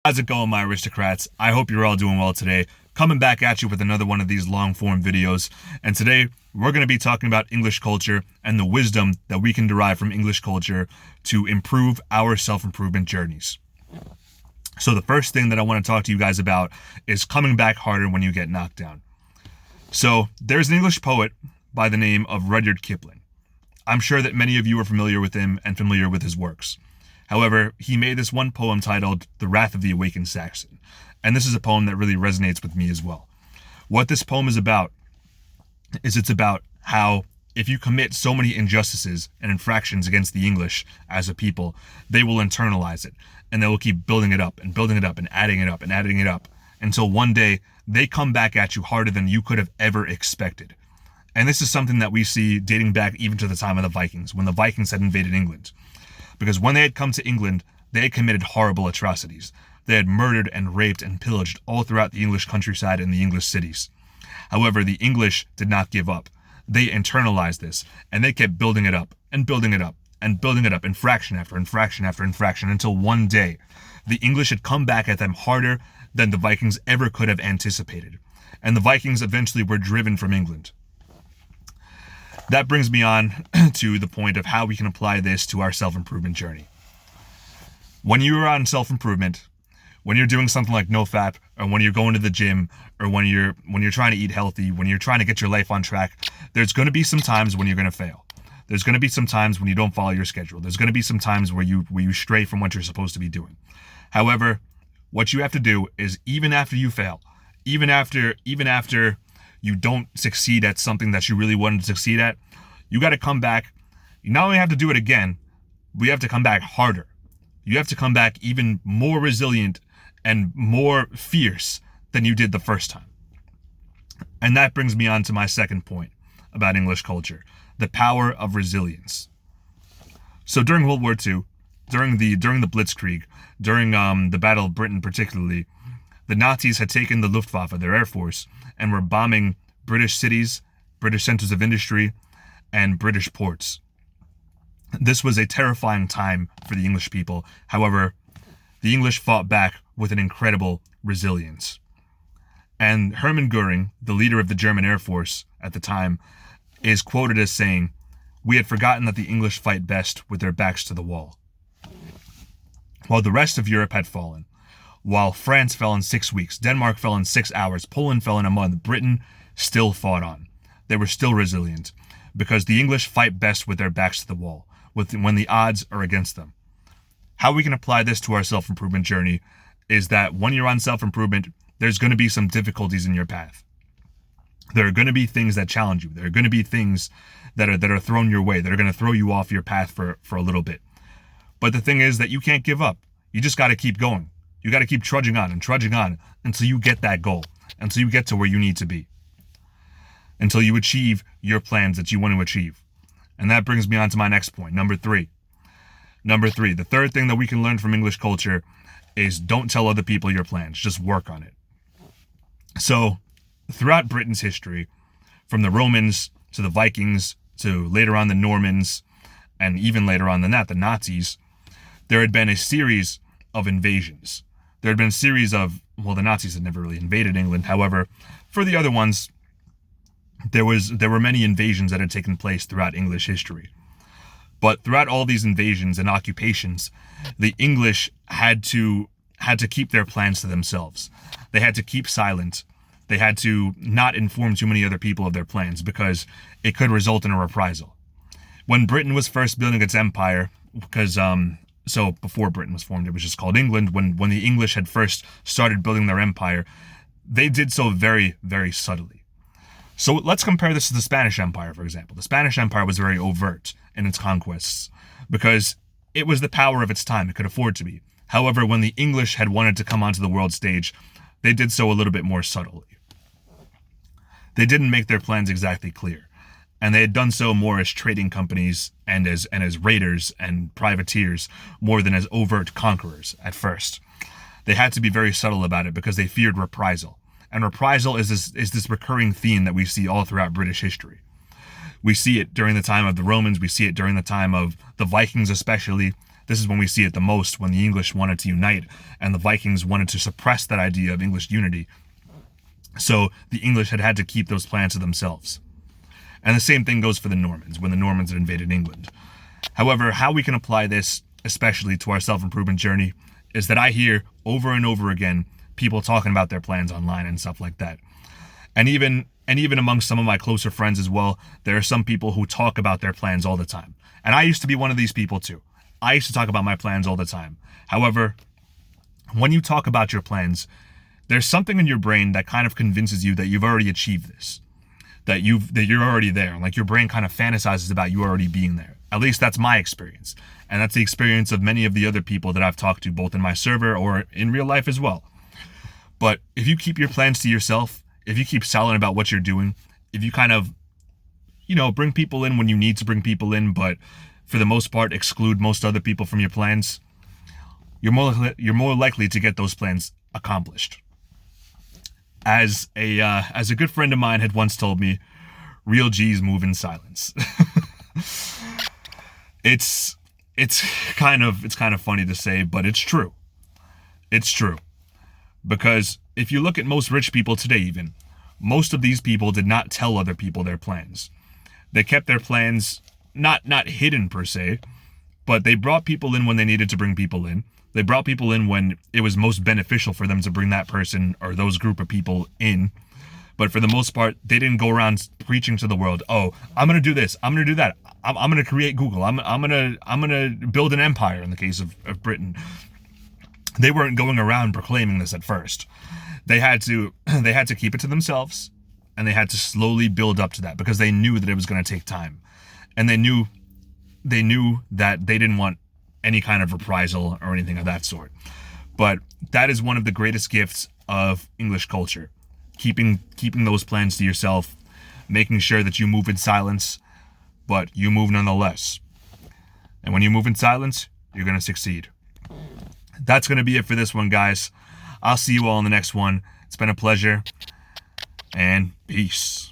How's it going, my aristocrats? I hope you're all doing well today. Coming back at you with another one of these long-form videos. And today, we're going to be talking about English culture and the wisdom that we can derive from English culture to improve our self-improvement journeys. So the first thing that I want to talk to you guys about is coming back harder when you get knocked down. So there's an English poet by the name of Rudyard Kipling. I'm sure that many of you are familiar with him and familiar with his works. However, he made this one poem titled The Wrath of the Awakened Saxon, and this is a poem that really resonates with me as well. What this poem is about is it's about how if you commit so many injustices and infractions against the English as a people, they will internalize it, and they will keep building it up and building it up and adding it up and adding it up until one day they come back at you harder than you could have ever expected. And this is something that we see dating back even to the time of the Vikings, when the Vikings had invaded England. Because when they had come to England, they had committed horrible atrocities. They had murdered and raped and pillaged all throughout the English countryside and the English cities. However, the English did not give up. They internalized this, and they kept building it up and building it up and building it up, infraction after infraction after infraction, until one day, the English had come back at them harder than the Vikings ever could have anticipated. And the Vikings eventually were driven from England. That brings me on to the point of how we can apply this to our self-improvement journey. When you are on self-improvement, when you're doing something like nofap, or when you're going to the gym, or when you're trying to eat healthy, when you're trying to get your life on track, there's going to be some times when you're going to fail. There's going to be some times when you don't follow your schedule. There's going to be some times where you stray from what you're supposed to be doing. However, what you have to do is even after you fail, even after you don't succeed at something that you really wanted to succeed at, you got to come back. You not only have to do it again, but you have to come back harder. You have to come back even more resilient and more fierce than you did the first time. And that brings me on to my second point about English culture, the power of resilience. So during World War II, during the Blitzkrieg, during the Battle of Britain particularly, the Nazis had taken the Luftwaffe, their air force, and were bombing British cities, British centers of industry, and British ports. This was a terrifying time for the English people. However, the English fought back with an incredible resilience. And Hermann Goering, the leader of the German Air Force at the time, is quoted as saying, "We had forgotten that the English fight best with their backs to the wall." While the rest of Europe had fallen, while France fell in 6 weeks, Denmark fell in 6 hours, Poland fell in a month, Britain still fought on. They were still resilient, because the English fight best with their backs to the wall, when the odds are against them. How we can apply this to our self-improvement journey is that when you're on self-improvement, there's going to be some difficulties in your path. There are going to be things that challenge you. There are going to be things that are thrown your way, that are going to throw you off your path for a little bit. But the thing is that you can't give up. You just got to keep going. You got to keep trudging on until you get that goal, until you get to where you need to be, until you achieve your plans that you want to achieve. And that brings me on to my next point, number three. The third thing that we can learn from English culture is don't tell other people your plans, just work on it. So throughout Britain's history, from the Romans to the Vikings to later on the Normans, and even later on than that, the Nazis, there had been a series of invasions. There had been a series of, well, the Nazis had never really invaded England. However, for the other ones, there were many invasions that had taken place throughout English history. But throughout all these invasions and occupations, the English had to keep their plans to themselves. They had to keep silent. They had to not inform too many other people of their plans because it could result in a reprisal. When Britain was first building its empire, so before Britain was formed, it was just called England. When the English had first started building their empire, they did so very, very subtly. So let's compare this to the Spanish Empire, for example. The Spanish Empire was very overt in its conquests because it was the power of its time. It could afford to be. However, when the English had wanted to come onto the world stage, they did so a little bit more subtly. They didn't make their plans exactly clear. And they had done so more as trading companies and as raiders and privateers more than as overt conquerors at first. They had to be very subtle about it because they feared reprisal. And reprisal is this recurring theme that we see all throughout British history. We see it during the time of the Romans. We see it during the time of the Vikings especially. This is when we see it the most, when the English wanted to unite and the Vikings wanted to suppress that idea of English unity. So the English had to keep those plans to themselves. And the same thing goes for the Normans, when the Normans had invaded England. However, how we can apply this, especially to our self-improvement journey, is that I hear over and over again people talking about their plans online and stuff like that. And even among some of my closer friends as well, there are some people who talk about their plans all the time. And I used to be one of these people too. I used to talk about my plans all the time. However, when you talk about your plans, there's something in your brain that kind of convinces you that you've already achieved this, that you're already there. Like your brain kind of fantasizes about you already being there. At least that's my experience. And that's the experience of many of the other people that I've talked to, both in my server or in real life as well. But if you keep your plans to yourself, if you keep silent about what you're doing, if you kind of, bring people in when you need to bring people in, but for the most part exclude most other people from your plans, you're more likely to get those plans accomplished. As a good friend of mine had once told me, real G's move in silence. It's kind of funny to say, but it's true. It's true. Because if you look at most rich people today even, most of these people did not tell other people their plans. They kept their plans not hidden per se, but they brought people in when they needed to bring people in. They brought people in when it was most beneficial for them to bring that person or those group of people in. But for the most part, they didn't go around preaching to the world, oh, I'm going to do this, I'm going to do that, I'm going to create Google, I'm going to build an empire in the case of Britain. They weren't going around proclaiming this at first. They had to keep it to themselves, and they had to slowly build up to that because they knew that it was going to take time. And they knew that they didn't want any kind of reprisal or anything of that sort. But that is one of the greatest gifts of English culture. Keeping those plans to yourself, making sure that you move in silence, but you move nonetheless. And when you move in silence, you're going to succeed. That's going to be it for this one, guys. I'll see you all in the next one. It's been a pleasure, and peace.